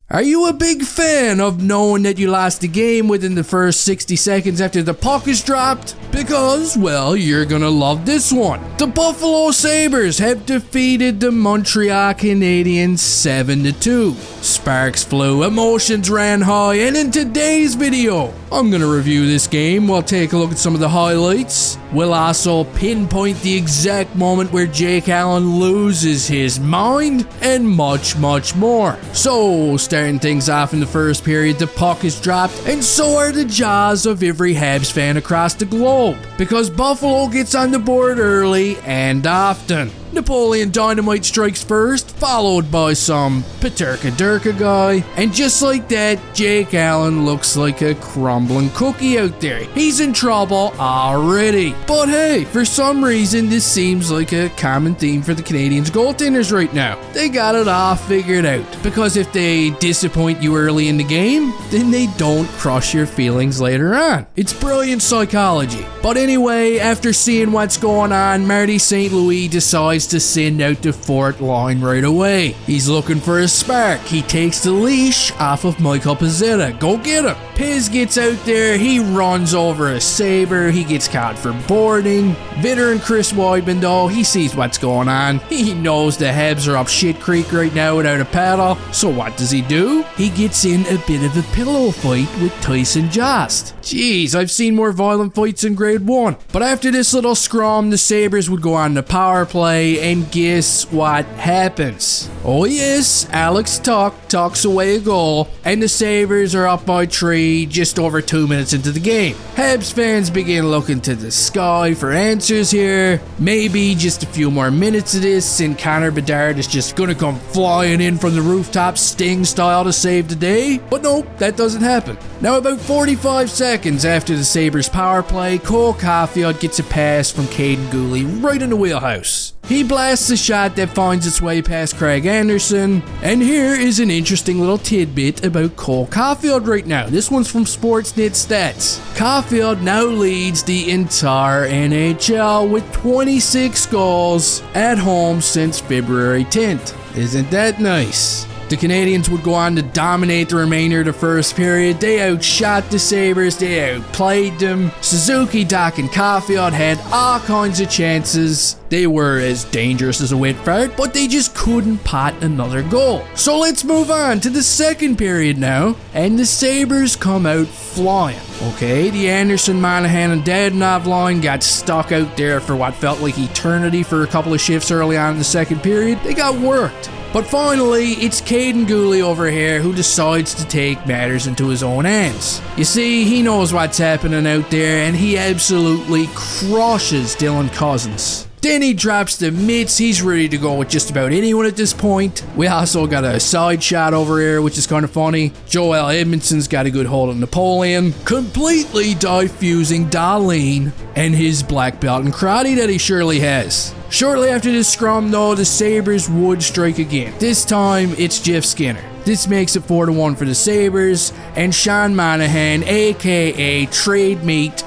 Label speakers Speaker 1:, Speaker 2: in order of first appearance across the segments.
Speaker 1: Are you a big fan of knowing that you lost the game within the first 60 seconds after the puck is dropped? Because, well, you're gonna love this one. The Buffalo Sabres have defeated the Montreal Canadiens 7-2. Sparks flew, emotions ran high, and in today's video, I'm gonna review this game. We'll take a look at some of the highlights. We'll also pinpoint the exact moment where Jake Allen loses his mind, and much more. So, starting things off in the first period, the puck is dropped, and so are the jaws of every Habs fan across the globe, because Buffalo gets on the board early and often. Napoleon Dynamite strikes first, followed by some Paterka Durka guy, and just like that, Jake Allen looks like a crumbling cookie out there. He's in trouble already. But hey, for some reason, this seems like a common theme for the Canadiens goaltenders right now. They got it all figured out, because if they disappoint you early in the game, then they don't crush your feelings later on. It's brilliant psychology. But anyway, after seeing what's going on, Marty St. Louis decides to send out the fourth line right away. He's looking for a spark. He takes the leash off of Michael Pezzetta. Go get him. Piz gets out there. He runs over a Sabre. He gets caught for boarding. Veteran Chris Weidman, though, he sees what's going on. He knows the Habs are up shit creek right now without a paddle. So what does he do? He gets in a bit of a pillow fight with Tyson Jost. Jeez, I've seen more violent fights in grade 1. But after this little scrum, the Sabres would go on the power play, and guess what happens? Oh yes, Alex Tuch tucks away a goal, and the Sabres are up by 3 just over 2 minutes into the game. Habs fans begin looking to the sky for answers here. Maybe just a few more minutes of this, and Connor Bedard is just gonna come flying in from the rooftop Sting style to save the day. But nope, that doesn't happen. Now about 45 seconds after the Sabres power play, Cole Caulfield gets a pass from Caden Gooley right in the wheelhouse. He blasts a shot that finds its way past Craig Anderson, and here is an interesting little tidbit about Cole Caulfield right now. This one's from Sportsnet Stats. Caulfield now leads the entire NHL with 26 goals at home since February 10th. Isn't that nice? The Canadiens would go on to dominate the remainder of the first period. They outshot the Sabres, they outplayed them. Suzuki, Doc, and Caulfield had all kinds of chances. They were as dangerous as a wet fart, but they just couldn't pot another goal. So let's move on to the second period now, and the Sabres come out flying. Okay, the Anderson, Monahan, and Dadonov line got stuck out there for what felt like eternity for a couple of shifts early on in the second period. They got worked. But finally, it's Caden Gooley over here who decides to take matters into his own hands. You see, he knows what's happening out there, and he absolutely crushes Dylan Cousins. Then he drops the mitts. He's ready to go with just about anyone at this point. We also got a side shot over here, which is kind of funny. Joel Edmondson's got a good hold on Napoleon, completely diffusing Darlene and his black belt and karate that he surely has. Shortly after this scrum, though, the Sabres would strike again. This time, it's Jeff Skinner. This makes it 4-1 for the Sabres, and Sean Monahan, aka Trade Meat,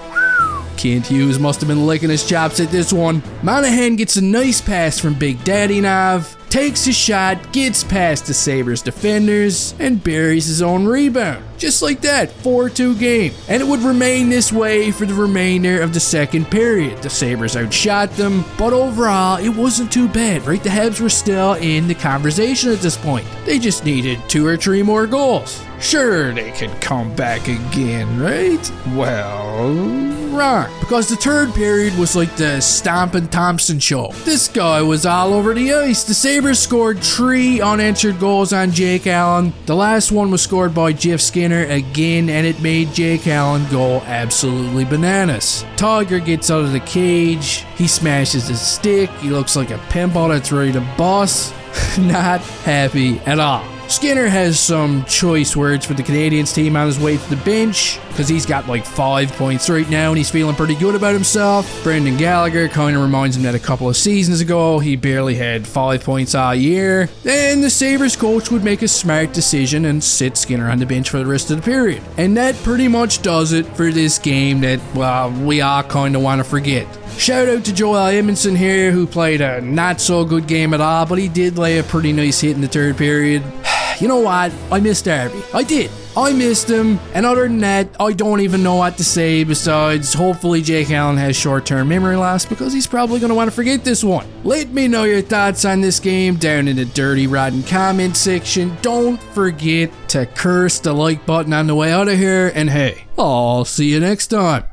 Speaker 1: Kent Hughes must have been licking his chops at this one. Monahan gets a nice pass from Big Dadonov, takes a shot, gets past the Sabres defenders, and buries his own rebound. Just like that, 4-2 game. And it would remain this way for the remainder of the second period. The Sabres outshot them, but overall, it wasn't too bad, right? The Habs were still in the conversation at this point. They just needed 2 or 3 more goals. Sure, they could come back again, right? Well, wrong. Because the third period was like the Stompin' Thompson show. This guy was all over the ice. The Sabres scored 3 unanswered goals on Jake Allen. The last one was scored by Jeff Skinner again, and it made Jake Allen go absolutely bananas. Tiger gets out of the cage. He smashes his stick. He looks like a pinball that's ready to bust. Not happy at all. Skinner has some choice words for the Canadiens team on his way to the bench, because he's got like 5 points right now and he's feeling pretty good about himself. Brendan Gallagher kind of reminds him that a couple of seasons ago he barely had 5 points all year. Then the Sabres coach would make a smart decision and sit Skinner on the bench for the rest of the period. And that pretty much does it for this game that, well, we all kind of want to forget. Shout out to Joel Edmondson here, who played a not so good game at all, but he did lay a pretty nice hit in the third period. You know what? I missed Darby. I did. I missed him, and other than that, I don't even know what to say besides hopefully Jake Allen has short-term memory loss because he's probably going to want to forget this one. Let me know your thoughts on this game down in the dirty rotten comment section. Don't forget to curse the like button on the way out of here, and hey, I'll see you next time.